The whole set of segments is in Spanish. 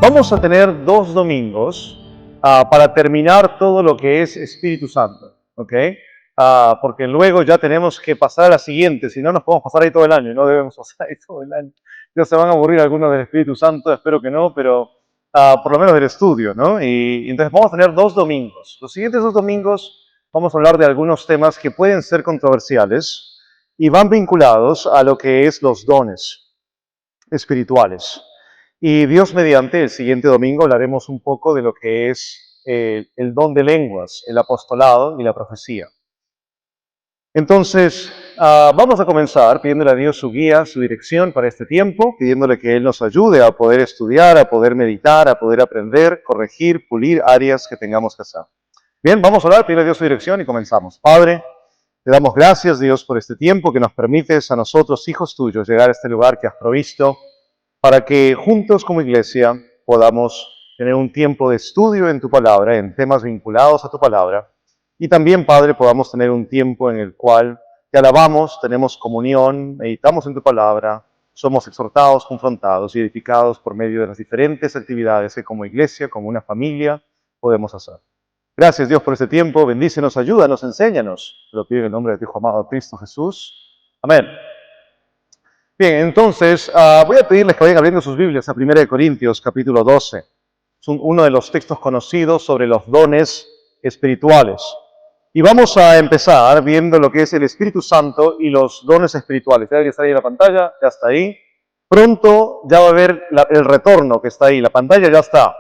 Vamos a tener 2 domingos para terminar todo lo que es Espíritu Santo, ¿ok? Porque luego ya tenemos que pasar a la siguiente, si no nos podemos pasar ahí todo el año, y no debemos pasar ahí todo el año. Ya se van a aburrir algunos del Espíritu Santo, espero que no, pero por lo menos del estudio, ¿no? Y entonces vamos a tener 2 domingos. Los siguientes 2 domingos vamos a hablar de algunos temas que pueden ser controversiales y van vinculados a lo que es los dones espirituales. Y Dios mediante, el siguiente domingo hablaremos un poco de lo que es el don de lenguas, el apostolado y la profecía. Entonces, vamos a comenzar pidiéndole a Dios su guía, su dirección para este tiempo, pidiéndole que Él nos ayude a poder estudiar, a poder meditar, a poder aprender, corregir, pulir áreas que tengamos que hacer. Bien, vamos a orar, pedirle a Dios su dirección y comenzamos. Padre, te damos gracias, Dios, por este tiempo que nos permites a nosotros, hijos tuyos, llegar a este lugar que has provisto, para que juntos como iglesia podamos tener un tiempo de estudio en tu palabra, en temas vinculados a tu palabra, y también, Padre, podamos tener un tiempo en el cual te alabamos, tenemos comunión, meditamos en tu palabra, somos exhortados, confrontados y edificados por medio de las diferentes actividades que como iglesia, como una familia, podemos hacer. Gracias, Dios, por este tiempo. Bendícenos, ayúdanos, enséñanos. Te lo pido en el nombre de tu Hijo amado Cristo Jesús. Amén. Bien, entonces voy a pedirles que vayan abriendo sus Biblias a 1 Corintios capítulo 12. Es uno de los textos conocidos sobre los dones espirituales. Y vamos a empezar viendo lo que es el Espíritu Santo y los dones espirituales. Ya debería estar ahí en la pantalla, ya está ahí. Pronto ya va a ver el retorno que está ahí. La pantalla ya está.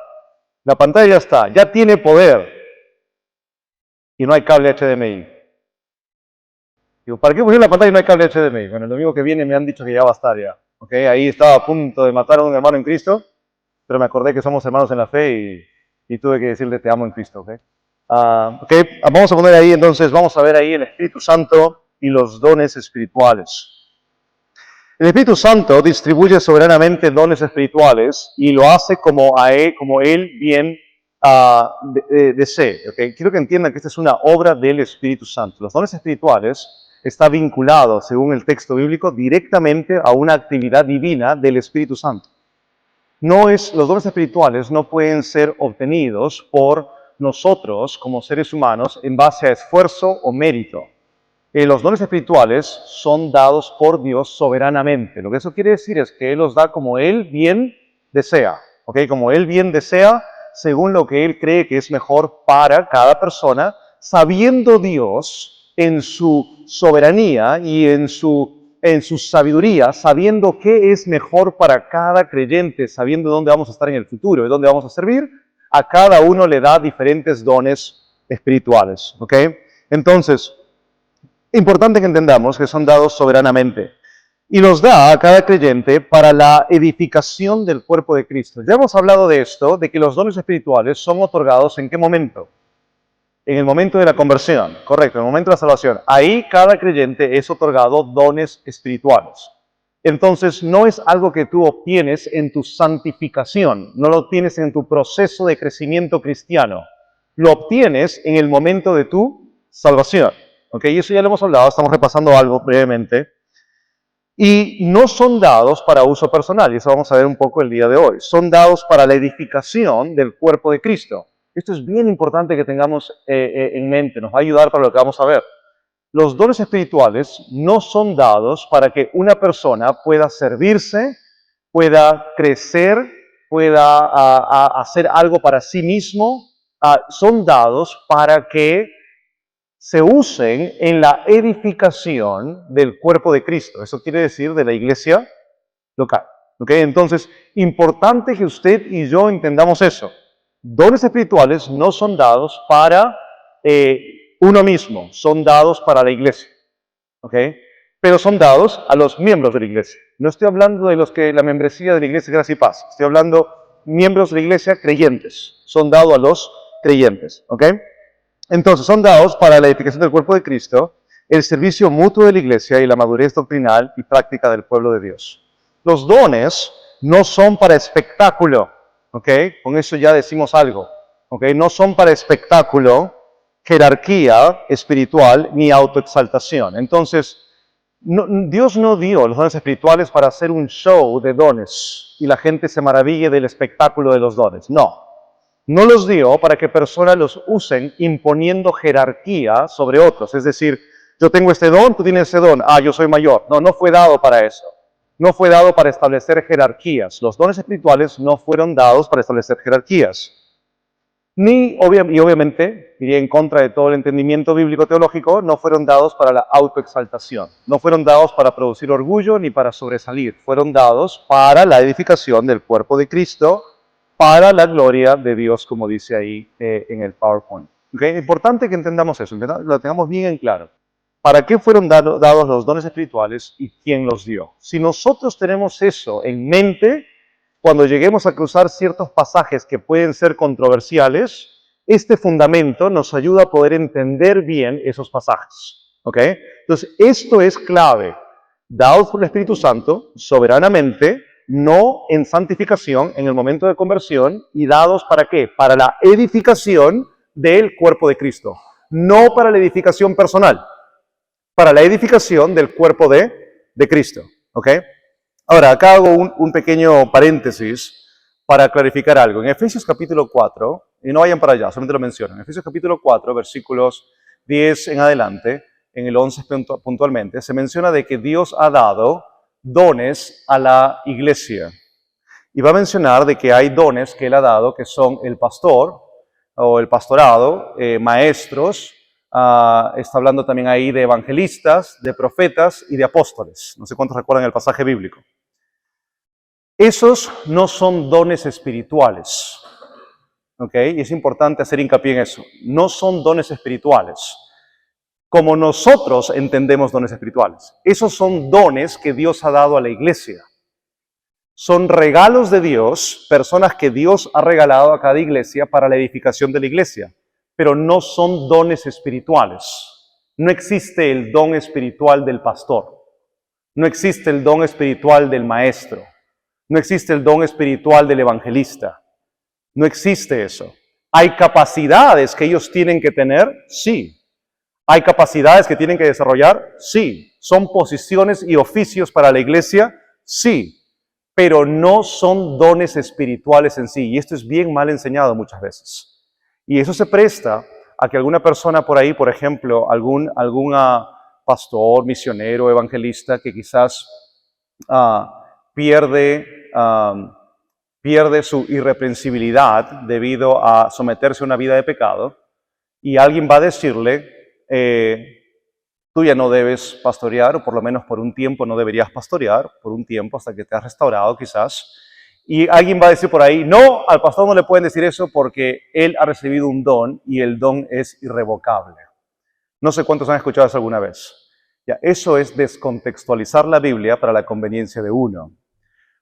La pantalla ya está. Ya tiene poder. Y no hay cable HDMI. Digo, ¿para qué pusieron la pantalla y no hay cable HDMI? Bueno, el domingo que viene me han dicho que ya va a estar ya. ¿Okay? Ahí estaba a punto de matar a un hermano en Cristo, pero me acordé que somos hermanos en la fe y tuve que decirle te amo en Cristo. ¿Okay? Vamos a poner ahí entonces, vamos a ver ahí el Espíritu Santo y los dones espirituales. El Espíritu Santo distribuye soberanamente dones espirituales y lo hace como Él bien desee. ¿Okay? Quiero que entiendan que esta es una obra del Espíritu Santo. Los dones espirituales están vinculados, según el texto bíblico, directamente a una actividad divina del Espíritu Santo. Los dones espirituales no pueden ser obtenidos por nosotros como seres humanos en base a esfuerzo o mérito. Los dones espirituales son dados por Dios soberanamente. Lo que eso quiere decir es que Él los da como Él bien desea. ¿Okay? Como Él bien desea, según lo que Él cree que es mejor para cada persona, sabiendo Dios en su soberanía y en su sabiduría, sabiendo qué es mejor para cada creyente, sabiendo dónde vamos a estar en el futuro y dónde vamos a servir, a cada uno le da diferentes dones espirituales. ¿Okay? Entonces, importante que entendamos que son dados soberanamente y los da a cada creyente para la edificación del cuerpo de Cristo. Ya hemos hablado de esto, de que los dones espirituales son otorgados ¿en qué momento? En el momento de la conversión, correcto, en el momento de la salvación. Ahí cada creyente es otorgado dones espirituales. Entonces no es algo que tú obtienes en tu santificación, no lo obtienes en tu proceso de crecimiento cristiano, lo obtienes en el momento de tu salvación. ¿Okay? Y eso ya lo hemos hablado, estamos repasando algo brevemente. Y no son dados para uso personal, y eso vamos a ver un poco el día de hoy. Son dados para la edificación del cuerpo de Cristo. Esto es bien importante que tengamos en mente, nos va a ayudar para lo que vamos a ver. Los dones espirituales no son dados para que una persona pueda servirse, pueda crecer, pueda hacer algo para sí mismo. Son dados para que se usen en la edificación del cuerpo de Cristo. Eso quiere decir de la iglesia local. ¿Okay? Entonces, importante que usted y yo entendamos eso. Dones espirituales no son dados para uno mismo, son dados para la iglesia. ¿Okay? Pero son dados a los miembros de la iglesia. No estoy hablando de los que la membresía de la iglesia Gracia y Paz. Estoy hablando miembros de la iglesia creyentes. Son dados a los creyentes. ¿Okay? Entonces, son dados para la edificación del cuerpo de Cristo, el servicio mutuo de la iglesia y la madurez doctrinal y práctica del pueblo de Dios. Los dones no son para espectáculo, ¿ok? Con eso ya decimos algo, ¿ok? No son para espectáculo, jerarquía espiritual ni autoexaltación. Entonces, Dios no dio los dones espirituales para hacer un show de dones y la gente se maraville del espectáculo de los dones. No. No los dio para que personas los usen imponiendo jerarquía sobre otros. Es decir, yo tengo este don, tú tienes ese don. Ah, yo soy mayor. No, no fue dado para eso. No fue dado para establecer jerarquías. Los dones espirituales no fueron dados para establecer jerarquías. Y obviamente, iría en contra de todo el entendimiento bíblico-teológico, no fueron dados para la autoexaltación. No fueron dados para producir orgullo ni para sobresalir. Fueron dados para la edificación del cuerpo de Cristo, para la gloria de Dios, como dice ahí en el PowerPoint. ¿Okay? Es importante que entendamos eso, lo tengamos bien en claro. ¿Para qué fueron dados los dones espirituales y quién los dio? Si nosotros tenemos eso en mente, cuando lleguemos a cruzar ciertos pasajes que pueden ser controversiales, este fundamento nos ayuda a poder entender bien esos pasajes. ¿Ok? Entonces, esto es clave. Dados por el Espíritu Santo, soberanamente, no en santificación, en el momento de conversión, y dados ¿para qué? Para la edificación del cuerpo de Cristo. No para la edificación personal, para la edificación del cuerpo de Cristo. ¿Ok? Ahora, acá hago un pequeño paréntesis para clarificar algo. En Efesios capítulo 4, y no vayan para allá, solamente lo menciono. En Efesios capítulo 4, versículos 10 en adelante, en el 11 puntualmente, se menciona de que Dios ha dado dones a la iglesia. Y va a mencionar de que hay dones que Él ha dado, que son el pastor o el pastorado, maestros, está hablando también ahí de evangelistas, de profetas y de apóstoles. No sé cuántos recuerdan el pasaje bíblico. Esos no son dones espirituales, ¿ok? Y es importante hacer hincapié en eso. No son dones espirituales, como nosotros entendemos dones espirituales. Esos son dones que Dios ha dado a la iglesia. Son regalos de Dios, personas que Dios ha regalado a cada iglesia para la edificación de la iglesia, pero no son dones espirituales. No existe el don espiritual del pastor. No existe el don espiritual del maestro. No existe el don espiritual del evangelista. No existe eso. ¿Hay capacidades que ellos tienen que tener? Sí. ¿Hay capacidades que tienen que desarrollar? Sí. ¿Son posiciones y oficios para la iglesia? Sí. Pero no son dones espirituales en sí. Y esto es bien mal enseñado muchas veces. Y eso se presta a que alguna persona por ahí, por ejemplo, algún pastor, misionero, evangelista, que quizás pierde su irreprensibilidad debido a someterse a una vida de pecado, y alguien va a decirle, tú ya no debes pastorear, o por lo menos por un tiempo no deberías pastorear, por un tiempo hasta que te has restaurado quizás, y alguien va a decir por ahí, no, al pastor no le pueden decir eso porque él ha recibido un don y el don es irrevocable. No sé cuántos han escuchado eso alguna vez. Ya, eso es descontextualizar la Biblia para la conveniencia de uno.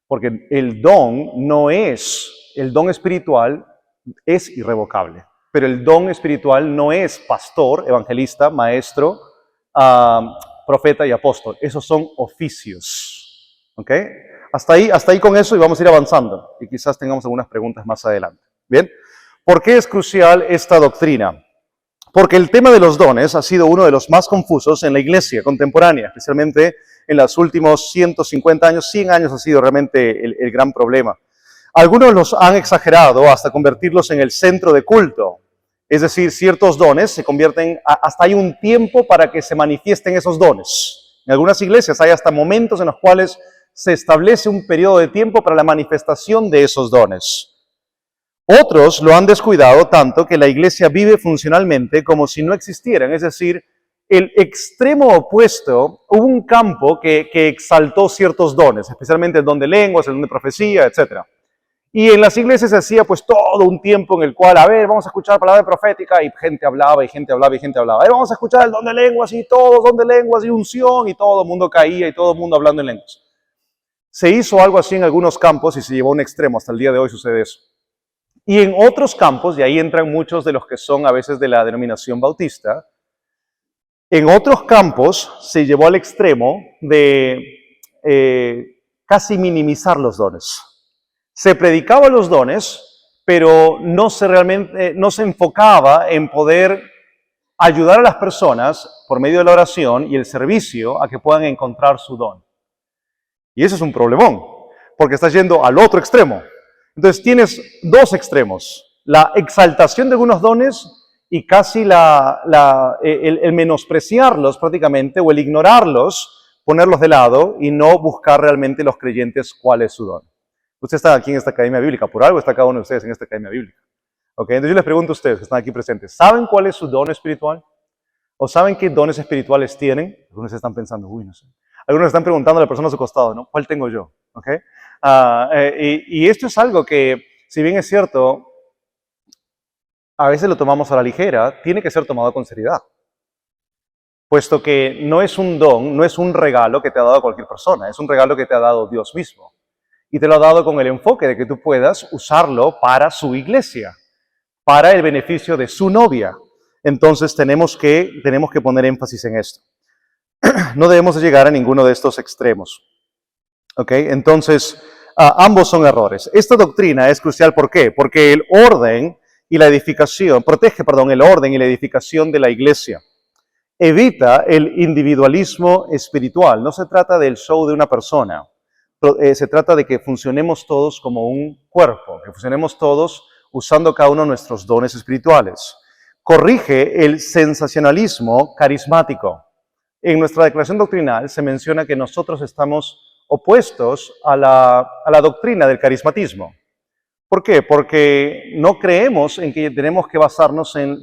Porque el don espiritual es irrevocable, pero el don espiritual no es pastor, evangelista, maestro, profeta y apóstol. Esos son oficios. ¿Ok? Hasta ahí con eso y vamos a ir avanzando. Y quizás tengamos algunas preguntas más adelante. ¿Bien? ¿Por qué es crucial esta doctrina? Porque el tema de los dones ha sido uno de los más confusos en la iglesia contemporánea, especialmente en los últimos 150 años, 100 años ha sido realmente el gran problema. Algunos los han exagerado hasta convertirlos en el centro de culto. Es decir, ciertos dones se convierten, hasta hay un tiempo para que se manifiesten esos dones. En algunas iglesias hay hasta momentos en los cuales se establece un periodo de tiempo para la manifestación de esos dones. Otros lo han descuidado tanto que la iglesia vive funcionalmente como si no existieran. Es decir, el extremo opuesto, hubo un campo que exaltó ciertos dones, especialmente el don de lenguas, el don de profecía, etc. Y en las iglesias se hacía pues todo un tiempo en el cual, a ver, vamos a escuchar palabra profética, y gente hablaba, y gente hablaba, y gente hablaba. Vamos a escuchar el don de lenguas, y todos don de lenguas, y unción, y todo el mundo caía, y todo el mundo hablando en lenguas. Se hizo algo así en algunos campos y se llevó a un extremo, hasta el día de hoy sucede eso. Y en otros campos, y ahí entran muchos de los que son a veces de la denominación bautista, en otros campos se llevó al extremo de casi minimizar los dones. Se predicaba los dones, pero no se enfocaba en poder ayudar a las personas por medio de la oración y el servicio a que puedan encontrar su don. Y eso es un problemón, porque estás yendo al otro extremo. Entonces tienes dos extremos, la exaltación de algunos dones y casi el menospreciarlos prácticamente o el ignorarlos, ponerlos de lado y no buscar realmente los creyentes cuál es su don. Usted está aquí en esta academia bíblica, por algo está cada uno de ustedes en esta academia bíblica. ¿Okay? Entonces yo les pregunto a ustedes que están aquí presentes, ¿saben cuál es su don espiritual? ¿O saben qué dones espirituales tienen? Algunos están pensando, uy, no sé. Algunos están preguntando a la persona a su costado, ¿no? ¿Cuál tengo yo? ¿Okay? Y esto es algo que, si bien es cierto, a veces lo tomamos a la ligera, tiene que ser tomado con seriedad. Puesto que no es un don, no es un regalo que te ha dado cualquier persona, es un regalo que te ha dado Dios mismo. Y te lo ha dado con el enfoque de que tú puedas usarlo para su iglesia, para el beneficio de su novia. Entonces tenemos que poner énfasis en esto. No debemos de llegar a ninguno de estos extremos. ¿Ok? Entonces, ambos son errores. Esta doctrina es crucial, ¿por qué? Porque el orden y la edificación, protege, el orden y la edificación de la iglesia. Evita el individualismo espiritual. No se trata del show de una persona. Se trata de que funcionemos todos como un cuerpo, que funcionemos todos usando cada uno de nuestros dones espirituales. Corrige el sensacionalismo carismático. En nuestra declaración doctrinal se menciona que nosotros estamos opuestos a la doctrina del carismatismo. ¿Por qué? Porque no creemos en que tenemos que basarnos en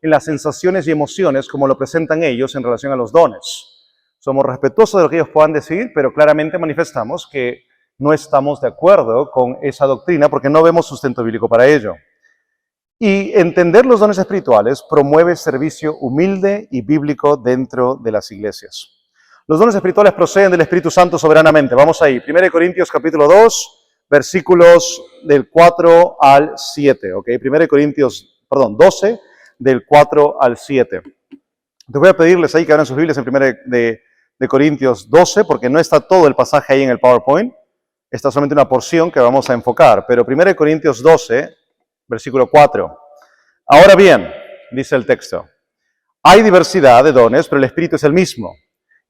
las sensaciones y emociones como lo presentan ellos en relación a los dones. Somos respetuosos de lo que ellos puedan decir, pero claramente manifestamos que no estamos de acuerdo con esa doctrina porque no vemos sustento bíblico para ello. Y entender los dones espirituales promueve servicio humilde y bíblico dentro de las iglesias. Los dones espirituales proceden del Espíritu Santo soberanamente. Vamos ahí, 1 Corintios capítulo 2, versículos del 4 al 7. ¿Ok? 12, del 4 al 7. Te voy a pedirles ahí que abran sus Biblias en 1 de Corintios 12, porque no está todo el pasaje ahí en el PowerPoint. Esta es solamente una porción que vamos a enfocar. Pero 1 Corintios 12, versículo 4. Ahora bien, dice el texto, hay diversidad de dones, pero el Espíritu es el mismo.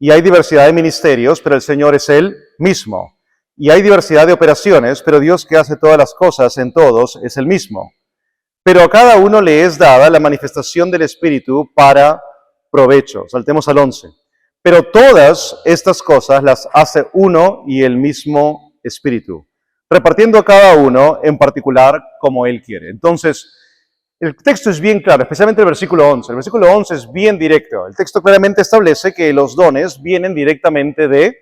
Y hay diversidad de ministerios, pero el Señor es el mismo. Y hay diversidad de operaciones, pero Dios que hace todas las cosas en todos es el mismo. Pero a cada uno le es dada la manifestación del Espíritu para provecho. Saltemos al 11. Pero todas estas cosas las hace uno y el mismo Espíritu, repartiendo a cada uno en particular como Él quiere. Entonces, el texto es bien claro, especialmente el versículo 11. El versículo 11 es bien directo. El texto claramente establece que los dones vienen directamente del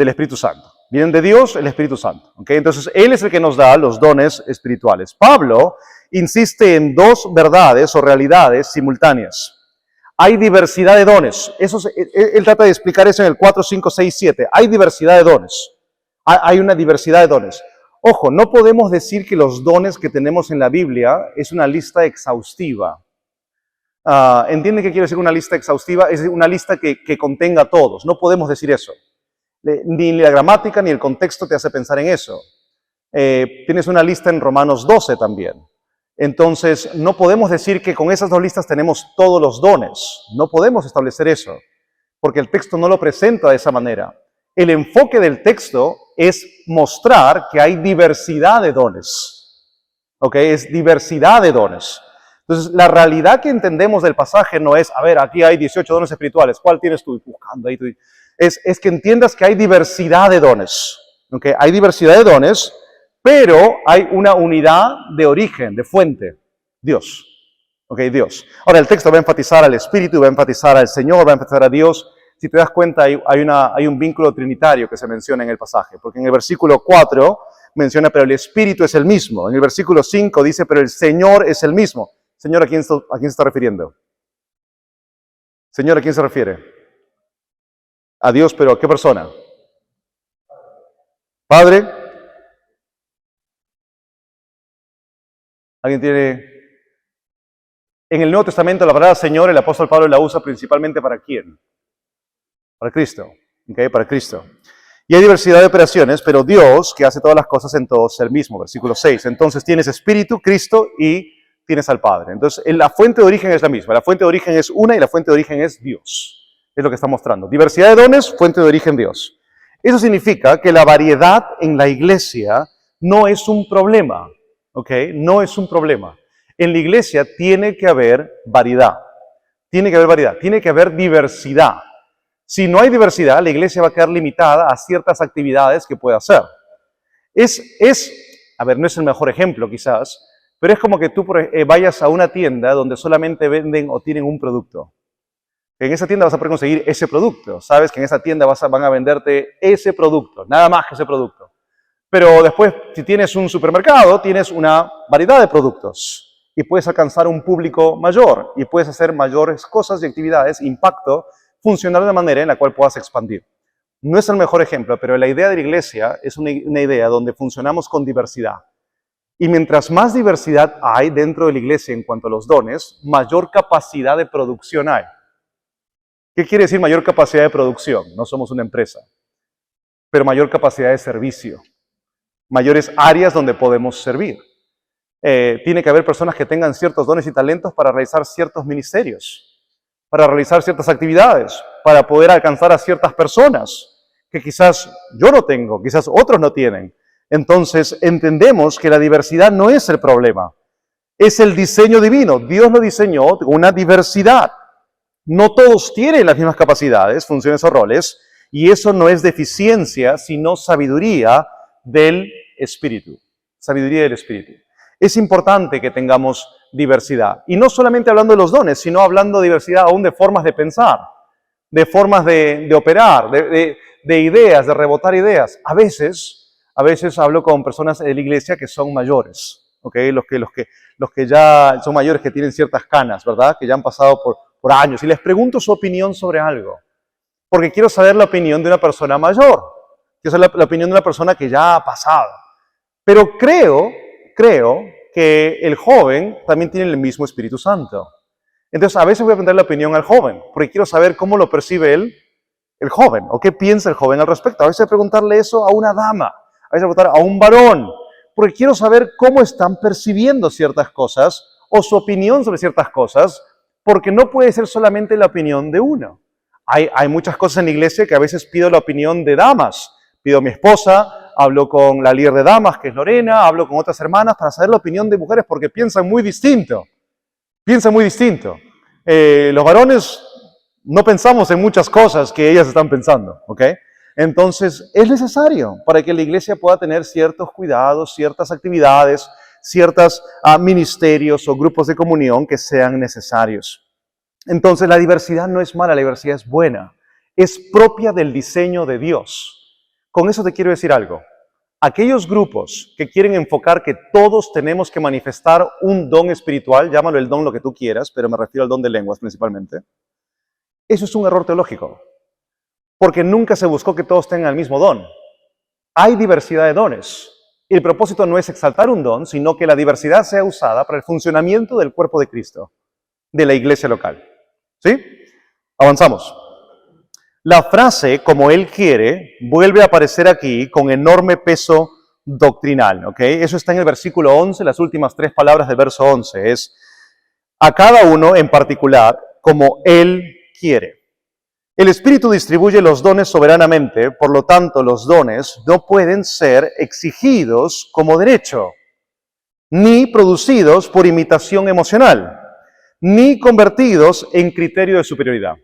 Espíritu Santo. Vienen de Dios, el Espíritu Santo. ¿Okay? Entonces, Él es el que nos da los dones espirituales. Pablo insiste en dos verdades o realidades simultáneas. Hay diversidad de dones. Él trata de explicar eso en el 4, 5, 6, 7. Hay diversidad de dones. Hay una diversidad de dones. Ojo, no podemos decir que los dones que tenemos en la Biblia es una lista exhaustiva. ¿Entienden qué quiere decir una lista exhaustiva? Es una lista que contenga todos. No podemos decir eso. Ni la gramática ni el contexto te hace pensar en eso. Tienes una lista en Romanos 12 también. Entonces, no podemos decir que con esas dos listas tenemos todos los dones. No podemos establecer eso, porque el texto no lo presenta de esa manera. El enfoque del texto es mostrar que hay diversidad de dones. ¿Ok? Es diversidad de dones. Entonces, la realidad que entendemos del pasaje no es, a ver, aquí hay 18 dones espirituales, ¿cuál tienes tú? Buscando ahí tú. Es que entiendas que hay diversidad de dones. ¿Ok? Hay diversidad de dones, pero hay una unidad de origen, de fuente, Dios. ¿Ok? Dios. Ahora, el texto va a enfatizar al Espíritu, va a enfatizar al Señor, va a enfatizar a Dios. Si te das cuenta, hay un vínculo trinitario que se menciona en el pasaje, porque en el versículo 4 menciona, pero el Espíritu es el mismo. En el versículo 5 dice, pero el Señor es el mismo. Señor, ¿a quién se está refiriendo? Señor, ¿a quién se refiere? A Dios, pero ¿a qué persona? Padre. ¿Alguien tiene? En el Nuevo Testamento la palabra Señor, el apóstol Pablo la usa principalmente ¿para quién? Para Cristo. ¿Okay? Para Cristo. Y hay diversidad de operaciones, pero Dios, que hace todas las cosas en todos, es el mismo. Versículo 6. Entonces tienes Espíritu, Cristo y tienes al Padre. Entonces, la fuente de origen es la misma. La fuente de origen es una y la fuente de origen es Dios. Es lo que está mostrando. Diversidad de dones, fuente de origen Dios. Eso significa que la variedad en la iglesia no es un problema, ¿ok? No es un problema. En la iglesia tiene que haber variedad. Tiene que haber variedad, tiene que haber diversidad. Si no hay diversidad, la iglesia va a quedar limitada a ciertas actividades que puede hacer. A ver, no es el mejor ejemplo quizás, pero es como que tú vayas a una tienda donde solamente venden o tienen un producto. En esa tienda vas a poder conseguir ese producto. Sabes que en esa tienda van a venderte ese producto, nada más que ese producto. Pero después, si tienes un supermercado, tienes una variedad de productos y puedes alcanzar un público mayor y puedes hacer mayores cosas y actividades, impacto, funcionar de una manera en la cual puedas expandir. No es el mejor ejemplo, pero la idea de la iglesia es una idea donde funcionamos con diversidad. Y mientras más diversidad hay dentro de la iglesia en cuanto a los dones, mayor capacidad de producción hay. ¿Qué quiere decir mayor capacidad de producción? No somos una empresa, pero mayor capacidad de servicio, mayores áreas donde podemos servir. Tiene que haber personas que tengan ciertos dones y talentos para realizar ciertos ministerios, para realizar ciertas actividades, para poder alcanzar a ciertas personas que quizás yo no tengo, quizás otros no tienen. Entonces entendemos que la diversidad no es el problema, es el diseño divino. Dios lo diseñó una diversidad. No todos tienen las mismas capacidades, funciones o roles, y eso no es deficiencia, sino sabiduría del Espíritu. Sabiduría del Espíritu. Es importante que tengamos diversidad. Y no solamente hablando de los dones, sino hablando de diversidad aún de formas de pensar, de formas de operar, de ideas, de rebotar ideas. A veces hablo con personas de la iglesia que son mayores, ¿ok? Los que ya son mayores, que tienen ciertas canas, ¿verdad? Que ya han pasado por años. Y les pregunto su opinión sobre algo. Porque quiero saber la opinión de una persona mayor. Quiero saber la opinión de una persona que ya ha pasado. Pero creo que el joven también tiene el mismo Espíritu Santo. Entonces, a veces voy a preguntar la opinión al joven, porque quiero saber cómo lo percibe el joven, o qué piensa el joven al respecto. A veces preguntarle eso a una dama, a veces preguntar a un varón, porque quiero saber cómo están percibiendo ciertas cosas, o su opinión sobre ciertas cosas, porque no puede ser solamente la opinión de uno. Hay muchas cosas en la iglesia que a veces pido la opinión de damas. Pido a mi esposa, hablo con la líder de damas, que es Lorena, hablo con otras hermanas para saber la opinión de mujeres porque piensan muy distinto. Piensan muy distinto. Los varones no pensamos en muchas cosas que ellas están pensando, ¿ok? Entonces, es necesario para que la iglesia pueda tener ciertos cuidados, ciertas actividades, ciertos ministerios o grupos de comunión que sean necesarios. Entonces, la diversidad no es mala, la diversidad es buena. Es propia del diseño de Dios. Con eso te quiero decir algo. Aquellos grupos que quieren enfocar que todos tenemos que manifestar un don espiritual, llámalo el don lo que tú quieras, pero me refiero al don de lenguas principalmente, eso es un error teológico, porque nunca se buscó que todos tengan el mismo don. Hay diversidad de dones. Y el propósito no es exaltar un don, sino que la diversidad sea usada para el funcionamiento del cuerpo de Cristo, de la iglesia local. ¿Sí? Avanzamos. La frase, como Él quiere, vuelve a aparecer aquí con enorme peso doctrinal, ¿ok? Eso está en el versículo 11, las últimas 3 palabras del verso 11. Es a cada uno en particular como Él quiere. El Espíritu distribuye los dones soberanamente, por lo tanto los dones no pueden ser exigidos como derecho, ni producidos por imitación emocional, ni convertidos en criterio de superioridad.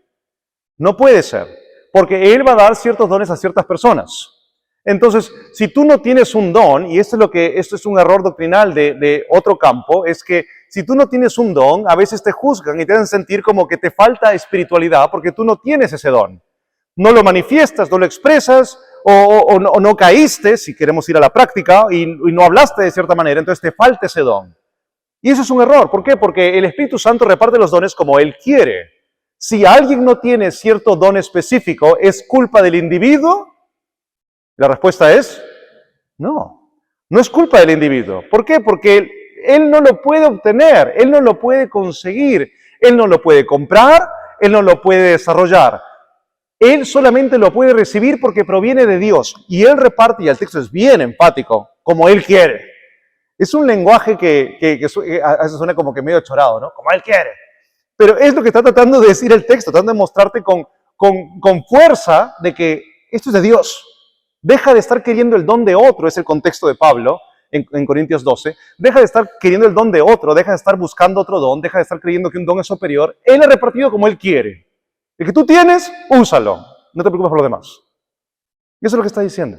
No puede ser. Porque Él va a dar ciertos dones a ciertas personas. Entonces, si tú no tienes un don, y esto es un error doctrinal de otro campo, es que si tú no tienes un don, a veces te juzgan y te hacen sentir como que te falta espiritualidad porque tú no tienes ese don. No lo manifiestas, no lo expresas, o no caíste, si queremos ir a la práctica, y no hablaste de cierta manera, entonces te falta ese don. Y eso es un error. ¿Por qué? Porque el Espíritu Santo reparte los dones como Él quiere. Si alguien no tiene cierto don específico, ¿es culpa del individuo? La respuesta es no. No es culpa del individuo. ¿Por qué? Porque él no lo puede obtener, él no lo puede conseguir, él no lo puede comprar, él no lo puede desarrollar. Él solamente lo puede recibir porque proviene de Dios. Y Él reparte, y el texto es bien enfático, como Él quiere. Es un lenguaje que a veces suena como que medio chorado, ¿no? Como Él quiere. Pero es lo que está tratando de decir el texto, tratando de mostrarte con fuerza de que esto es de Dios. Deja de estar queriendo el don de otro, es el contexto de Pablo en Corintios 12. Deja de estar queriendo el don de otro, deja de estar buscando otro don, deja de estar creyendo que un don es superior. Él ha repartido como Él quiere. El que tú tienes, úsalo. No te preocupes por lo demás. Y eso es lo que está diciendo.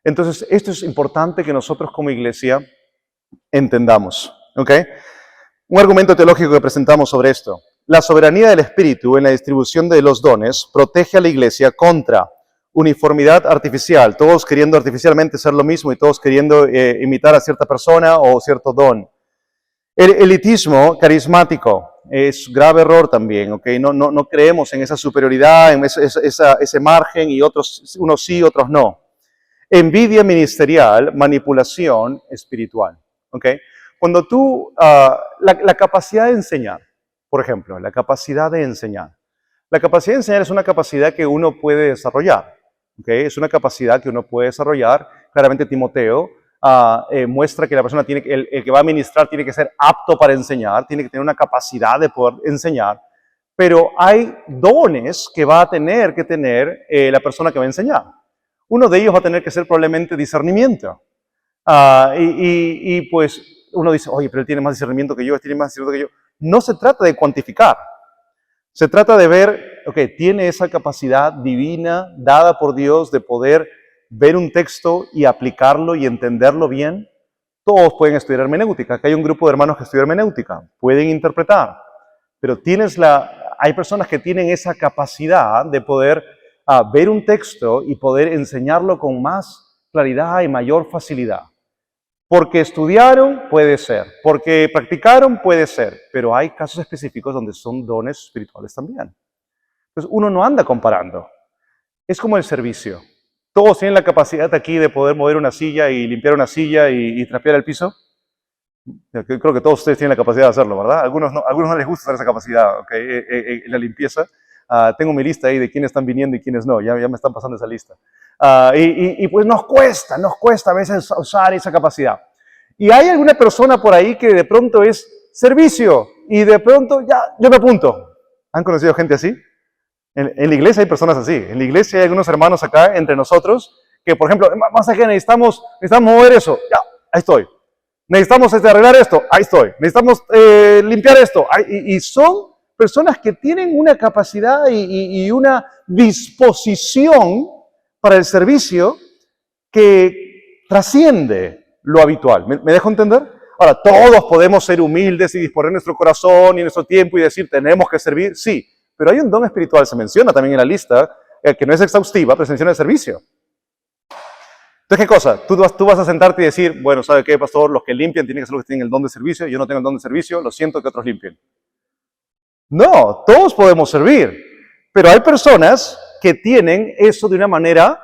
Entonces, esto es importante que nosotros como iglesia entendamos. ¿Ok? Un argumento teológico que presentamos sobre esto. La soberanía del Espíritu en la distribución de los dones protege a la iglesia contra uniformidad artificial, todos queriendo artificialmente ser lo mismo y todos queriendo imitar a cierta persona o cierto don. El elitismo carismático es grave error también, ¿ok? No creemos en esa superioridad, en ese margen y unos sí, otros no. Envidia ministerial, manipulación espiritual, ¿ok? Cuando tú, la capacidad de enseñar, por ejemplo, la capacidad de enseñar. La capacidad de enseñar es una capacidad que uno puede desarrollar, ¿ok? Es una capacidad que uno puede desarrollar. Claramente Timoteo muestra que la persona el que va a ministrar tiene que ser apto para enseñar, tiene que tener una capacidad de poder enseñar, pero hay dones que va a tener que tener la persona que va a enseñar. Uno de ellos va a tener que ser probablemente discernimiento. Pues uno dice, oye, pero él tiene más discernimiento que yo, él tiene más discernimiento que yo. No se trata de cuantificar. Se trata de ver, ok, tiene esa capacidad divina dada por Dios de poder ver un texto y aplicarlo y entenderlo bien. Todos pueden estudiar hermenéutica. Acá hay un grupo de hermanos que estudian hermenéutica. Pueden interpretar. Pero hay personas que tienen esa capacidad de poder ver un texto y poder enseñarlo con más claridad y mayor facilidad. Porque estudiaron, puede ser. Porque practicaron, puede ser. Pero hay casos específicos donde son dones espirituales también. Entonces, uno no anda comparando. Es como el servicio. ¿Todos tienen la capacidad aquí de poder mover una silla y limpiar una silla y trapear el piso? Creo que todos ustedes tienen la capacidad de hacerlo, ¿verdad? Algunos no les gusta hacer esa capacidad, ¿okay? La limpieza. Tengo mi lista ahí de quiénes están viniendo y quiénes no. Ya me están pasando esa lista. Pues nos cuesta a veces usar esa capacidad. Y hay alguna persona por ahí que de pronto es servicio y de pronto ya, yo me apunto. ¿Han conocido gente así? En la iglesia hay personas así. En la iglesia hay algunos hermanos acá entre nosotros que, por ejemplo, más allá necesitamos mover eso. Ya, ahí estoy. Necesitamos arreglar esto. Ahí estoy. Necesitamos limpiar esto. Y son personas que tienen una capacidad y una disposición para el servicio que trasciende lo habitual. ¿Me dejo entender? Ahora, todos podemos ser humildes y disponer nuestro corazón y nuestro tiempo y decir, tenemos que servir. Sí, pero hay un don espiritual, se menciona también en la lista, que no es exhaustiva, pero se menciona el servicio. Entonces, ¿qué cosa? Tú vas a sentarte y decir, bueno, ¿sabe qué, pastor? Los que limpian tienen que ser los que tienen el don de servicio. Yo no tengo el don de servicio, lo siento que otros limpien. No, todos podemos servir. Pero hay personas que tienen eso de una manera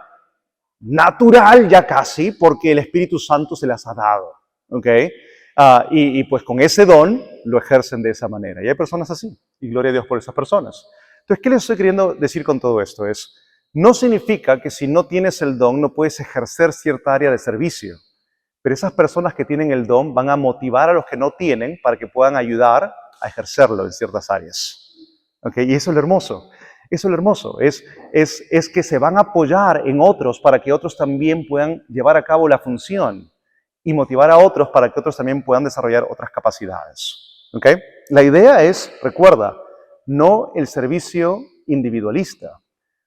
natural ya casi, porque el Espíritu Santo se las ha dado. ¿Ok? Pues con ese don lo ejercen de esa manera. Y hay personas así. Y gloria a Dios por esas personas. Entonces, ¿qué les estoy queriendo decir con todo esto? No significa que si no tienes el don no puedes ejercer cierta área de servicio. Pero esas personas que tienen el don van a motivar a los que no tienen para que puedan ayudar a ejercerlo en ciertas áreas. ¿Okay? Y eso es lo hermoso. Eso es lo hermoso. Es que se van a apoyar en otros para que otros también puedan llevar a cabo la función y motivar a otros para que otros también puedan desarrollar otras capacidades. ¿Okay? La idea es, recuerda, no el servicio individualista.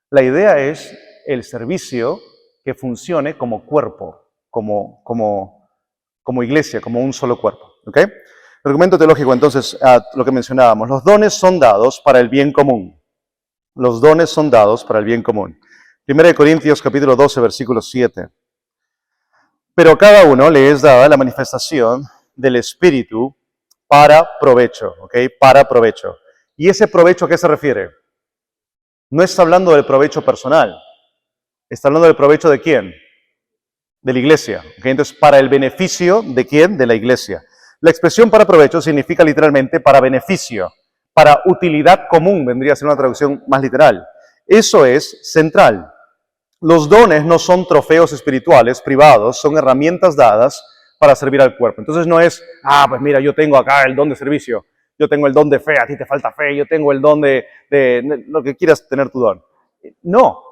La idea es el servicio que funcione como cuerpo, como iglesia, como un solo cuerpo. ¿Okay? El argumento teológico, entonces, lo que mencionábamos, los dones son dados para el bien común. Los dones son dados para el bien común. 1 Corintios capítulo 12, versículo 7. Pero a cada uno le es dada la manifestación del Espíritu para provecho, ¿ok? Para provecho. ¿Y ese provecho a qué se refiere? No está hablando del provecho personal. Está hablando del provecho de quién? De la iglesia. ¿Okay? Entonces, ¿para el beneficio de quién? De la iglesia. La expresión para provecho significa literalmente para beneficio, para utilidad común, vendría a ser una traducción más literal. Eso es central. Los dones no son trofeos espirituales privados, son herramientas dadas para servir al cuerpo. Entonces no es, pues mira, yo tengo acá el don de servicio, yo tengo el don de fe, a ti te falta fe, yo tengo el don de lo que quieras tener tu don. No,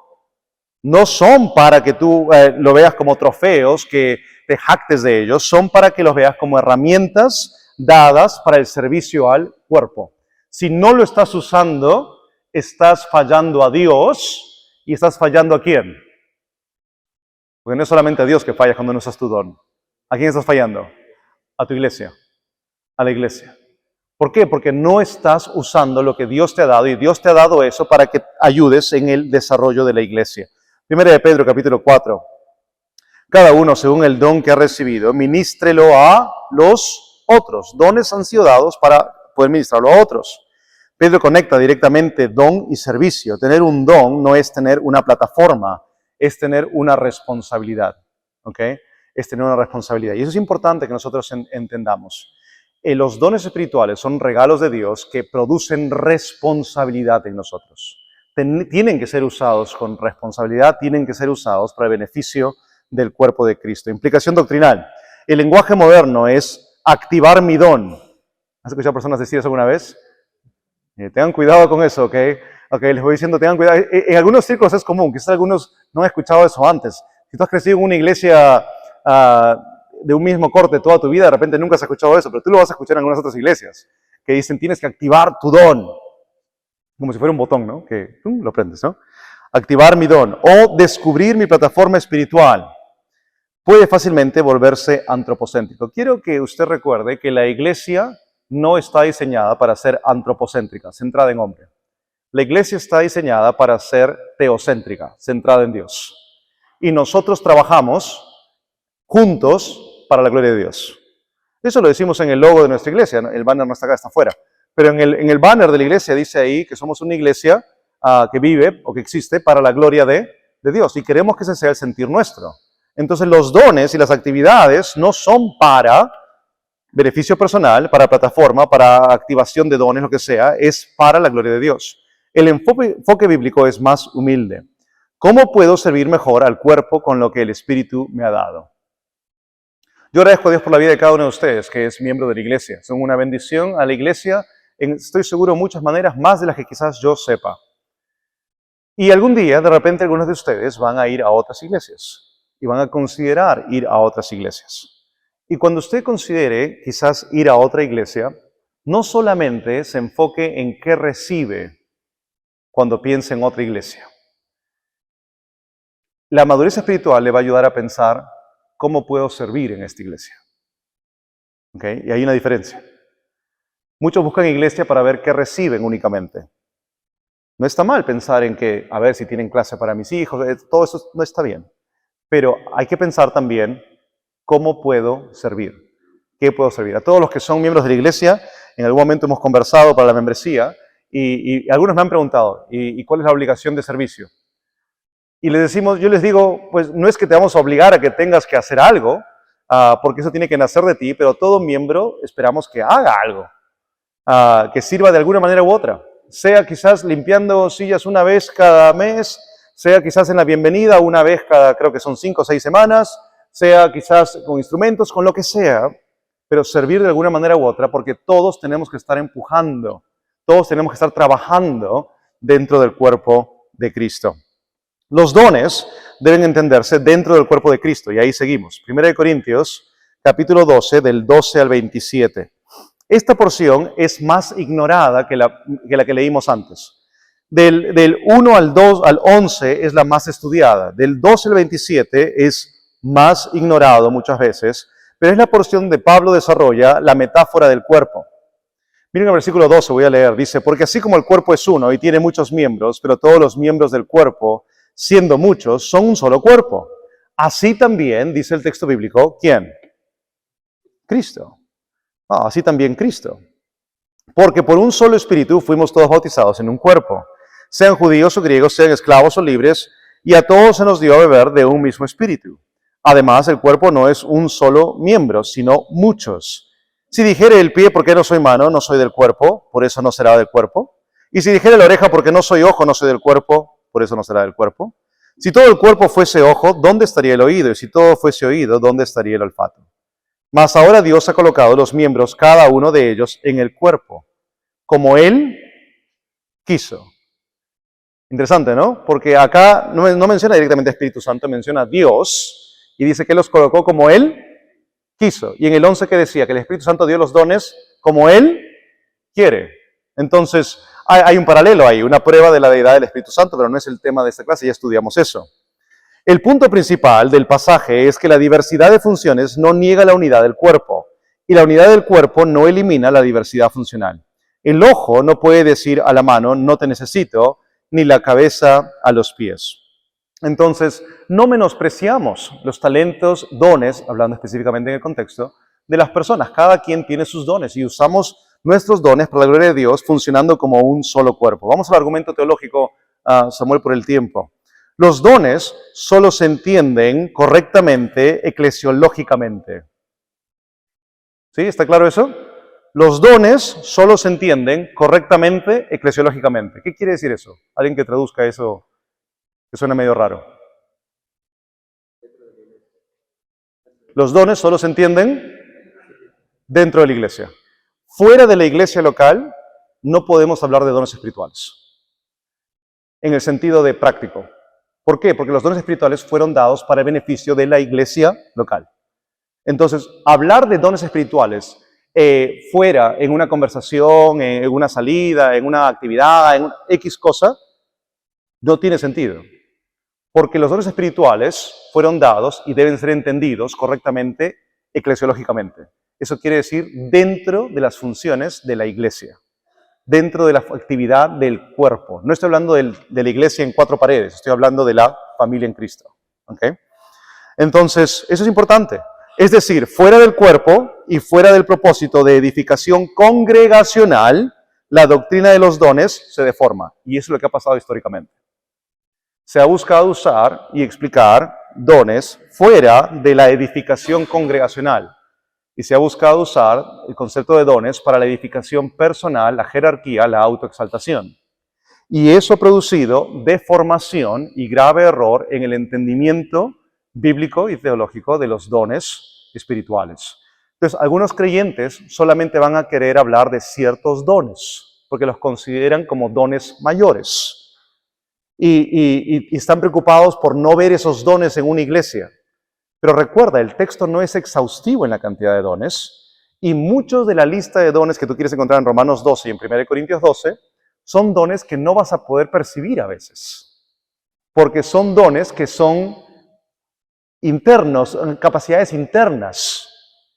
no son para que tú lo veas como trofeos, que te jactes de ellos, son para que los veas como herramientas dadas para el servicio al cuerpo. Si no lo estás usando, estás fallando a Dios y estás fallando ¿a quién? Porque no es solamente a Dios que fallas cuando no usas tu don. ¿A quién estás fallando? A tu iglesia, a la iglesia. ¿Por qué? Porque no estás usando lo que Dios te ha dado y Dios te ha dado eso para que ayudes en el desarrollo de la iglesia. Primera de Pedro, capítulo 4. Cada uno, según el don que ha recibido, ministrelo a los otros. Dones han sido dados para poder ministrarlo a otros. Pedro conecta directamente don y servicio. Tener un don no es tener una plataforma, es tener una responsabilidad. ¿Ok? Es tener una responsabilidad. Y eso es importante que nosotros entendamos. Los dones espirituales son regalos de Dios que producen responsabilidad en nosotros. Tienen que ser usados con responsabilidad, tienen que ser usados para el beneficio del cuerpo de Cristo. Implicación doctrinal. El lenguaje moderno es activar mi don. ¿Has escuchado personas decir eso alguna vez? Tengan cuidado con eso, ¿ok? Ok, les voy diciendo, tengan cuidado. En algunos círculos es común, quizás algunos no han escuchado eso antes. Si tú has crecido en una iglesia de un mismo corte toda tu vida, de repente nunca has escuchado eso, pero tú lo vas a escuchar en algunas otras iglesias, que dicen, tienes que activar tu don. Como si fuera un botón, ¿no? Que lo prendes, ¿no? Activar mi don o descubrir mi plataforma espiritual puede fácilmente volverse antropocéntrico. Quiero que usted recuerde que la iglesia no está diseñada para ser antropocéntrica, centrada en hombre. La iglesia está diseñada para ser teocéntrica, centrada en Dios. Y nosotros trabajamos juntos para la gloria de Dios. Eso lo decimos en el logo de nuestra iglesia, ¿no? El banner no está acá, está afuera. Pero en el banner de la iglesia dice ahí que somos una iglesia que vive o que existe para la gloria de Dios. Y queremos que ese sea el sentir nuestro. Entonces los dones y las actividades no son para beneficio personal, para plataforma, para activación de dones, lo que sea, es para la gloria de Dios. El enfoque bíblico es más humilde. ¿Cómo puedo servir mejor al cuerpo con lo que el Espíritu me ha dado? Yo agradezco a Dios por la vida de cada uno de ustedes que es miembro de la iglesia. Son una bendición a la iglesia, estoy seguro, muchas maneras, más de las que quizás yo sepa. Y algún día, de repente, algunos de ustedes van a ir a otras iglesias y van a considerar ir a otras iglesias. Y cuando usted considere quizás ir a otra iglesia, no solamente se enfoque en qué recibe cuando piense en otra iglesia. La madurez espiritual le va a ayudar a pensar cómo puedo servir en esta iglesia. ¿Ok? Y hay una diferencia. Muchos buscan iglesia para ver qué reciben únicamente. No está mal pensar en que, a ver si tienen clase para mis hijos, todo eso no está bien. Pero hay que pensar también cómo puedo servir. ¿Qué puedo servir? A todos los que son miembros de la iglesia, en algún momento hemos conversado para la membresía y algunos me han preguntado, ¿y cuál es la obligación de servicio? Y yo les digo, pues no es que te vamos a obligar a que tengas que hacer algo, porque eso tiene que nacer de ti, pero todo miembro esperamos que haga algo, que sirva de alguna manera u otra. Sea quizás limpiando sillas una vez cada mes, sea quizás en la bienvenida una vez cada, creo que son 5 o 6 semanas, sea quizás con instrumentos, con lo que sea, pero servir de alguna manera u otra, porque todos tenemos que estar empujando, todos tenemos que estar trabajando dentro del cuerpo de Cristo. Los dones deben entenderse dentro del cuerpo de Cristo, y ahí seguimos. 1 Corintios, capítulo 12, del 12 al 27. Esta porción es más ignorada que la que leímos antes. Del 1 al 2 al 11 es la más estudiada. Del 12 al 27 es más ignorado muchas veces, pero es la porción donde Pablo desarrolla la metáfora del cuerpo. Miren el versículo 12, voy a leer. Dice, porque así como el cuerpo es uno y tiene muchos miembros, pero todos los miembros del cuerpo, siendo muchos, son un solo cuerpo. Así también, dice el texto bíblico, ¿quién? Cristo. Así también Cristo. Porque por un solo espíritu fuimos todos bautizados en un cuerpo, sean judíos o griegos, sean esclavos o libres, y a todos se nos dio a beber de un mismo espíritu. Además, el cuerpo no es un solo miembro, sino muchos. Si dijere el pie, ¿por qué no soy mano? No soy del cuerpo, por eso no será del cuerpo. Y si dijere la oreja, ¿por qué no soy ojo? No soy del cuerpo, por eso no será del cuerpo. Si todo el cuerpo fuese ojo, ¿dónde estaría el oído? Y si todo fuese oído, ¿dónde estaría el olfato? Mas ahora Dios ha colocado los miembros, cada uno de ellos, en el cuerpo, como Él quiso. Interesante, ¿no? Porque acá no menciona directamente Espíritu Santo, menciona Dios y dice que los colocó como Él quiso. Y en el 11 que decía que el Espíritu Santo dio los dones como Él quiere. Entonces, hay un paralelo ahí, una prueba de la deidad del Espíritu Santo, pero no es el tema de esta clase, ya estudiamos eso. El punto principal del pasaje es que la diversidad de funciones no niega la unidad del cuerpo, y la unidad del cuerpo no elimina la diversidad funcional. El ojo no puede decir a la mano, no te necesito, ni la cabeza a los pies. Entonces, no menospreciamos los talentos, dones, hablando específicamente en el contexto, de las personas. Cada quien tiene sus dones y usamos nuestros dones para la gloria de Dios funcionando como un solo cuerpo. Vamos al argumento teológico, Samuel, por el tiempo. Los dones solo se entienden correctamente eclesiológicamente. ¿Sí? ¿Está claro eso? Los dones solo se entienden correctamente eclesiológicamente. ¿Qué quiere decir eso? Alguien que traduzca eso, que suena medio raro. Los dones solo se entienden dentro de la iglesia. Fuera de la iglesia local, no podemos hablar de dones espirituales. En el sentido de práctico. ¿Por qué? Porque los dones espirituales fueron dados para el beneficio de la iglesia local. Entonces, hablar de dones espirituales fuera, en una conversación, en una salida, en una actividad, en X cosa, no tiene sentido. Porque los dones espirituales fueron dados y deben ser entendidos correctamente eclesiológicamente. Eso quiere decir dentro de las funciones de la iglesia, dentro de la actividad del cuerpo. No estoy hablando de la iglesia en cuatro paredes, estoy hablando de la familia en Cristo. ¿Okay? Entonces, eso es importante. Es decir, fuera del cuerpo y fuera del propósito de edificación congregacional, la doctrina de los dones se deforma. Y eso es lo que ha pasado históricamente. Se ha buscado usar y explicar dones fuera de la edificación congregacional. Y se ha buscado usar el concepto de dones para la edificación personal, la jerarquía, la autoexaltación. Y eso ha producido deformación y grave error en el entendimiento bíblico y teológico de los dones espirituales. Entonces, algunos creyentes solamente van a querer hablar de ciertos dones, porque los consideran como dones mayores. Y están preocupados por no ver esos dones en una iglesia. Pero recuerda, el texto no es exhaustivo en la cantidad de dones, y muchos de la lista de dones que tú quieres encontrar en Romanos 12 y en 1 Corintios 12 son dones que no vas a poder percibir a veces, porque son dones que son internos, capacidades internas,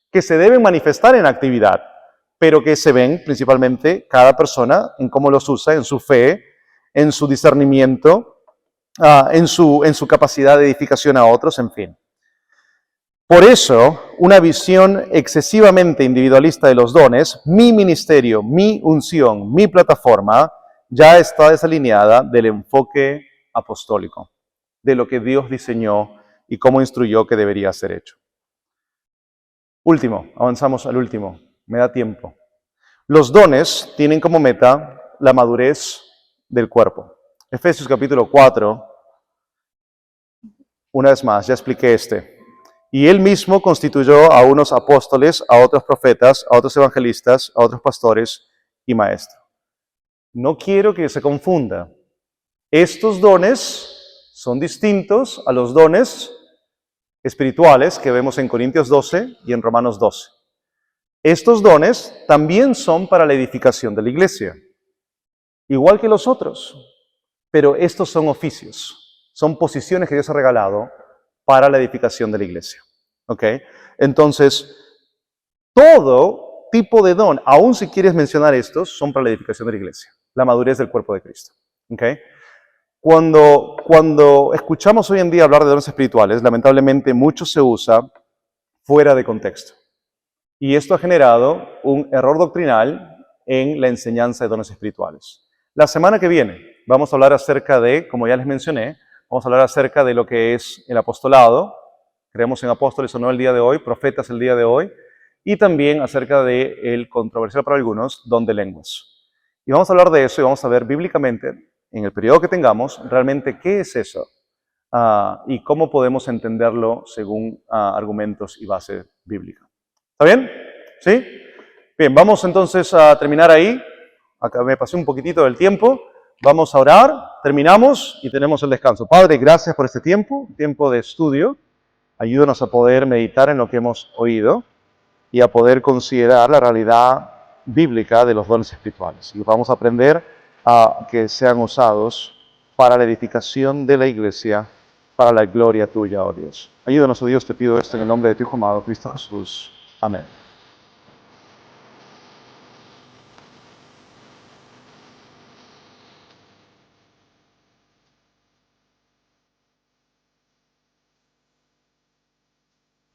que se deben manifestar en actividad, pero que se ven principalmente cada persona en cómo los usa, en su fe, en su discernimiento, en su capacidad de edificación a otros, en fin. Por eso, una visión excesivamente individualista de los dones, mi ministerio, mi unción, mi plataforma, ya está desalineada del enfoque apostólico, de lo que Dios diseñó y cómo instruyó que debería ser hecho. Último, avanzamos al último, me da tiempo. Los dones tienen como meta la madurez del cuerpo. Efesios capítulo 4, una vez más, ya expliqué Y él mismo constituyó a unos apóstoles, a otros profetas, a otros evangelistas, a otros pastores y maestros. No quiero que se confunda. Estos dones son distintos a los dones espirituales que vemos en Corintios 12 y en Romanos 12. Estos dones también son para la edificación de la iglesia, igual que los otros, pero estos son oficios, son posiciones que Dios ha regalado para la edificación de la iglesia. ¿Ok? Entonces, todo tipo de don, aun si quieres mencionar estos, son para la edificación de la iglesia, la madurez del cuerpo de Cristo. ¿Ok? Cuando escuchamos hoy en día hablar de dones espirituales, lamentablemente mucho se usa fuera de contexto. Y esto ha generado un error doctrinal en la enseñanza de dones espirituales. La semana que viene vamos a hablar acerca de, como ya les mencioné, vamos a hablar acerca de lo que es el apostolado. Creemos en apóstoles o no el día de hoy, profetas el día de hoy, y también acerca del controversial para algunos, don de lenguas. Y vamos a hablar de eso y vamos a ver bíblicamente, en el periodo que tengamos, realmente qué es eso y cómo podemos entenderlo según argumentos y base bíblica. ¿Está bien? ¿Sí? Bien, vamos entonces a terminar ahí. Acá me pasé un poquitito del tiempo. Vamos a orar, terminamos y tenemos el descanso. Padre, gracias por este tiempo de estudio. Ayúdanos a poder meditar en lo que hemos oído y a poder considerar la realidad bíblica de los dones espirituales. Y vamos a aprender a que sean usados para la edificación de la iglesia, para la gloria tuya, oh Dios. Ayúdanos, oh Dios, te pido esto en el nombre de tu Hijo amado, Cristo Jesús. Amén.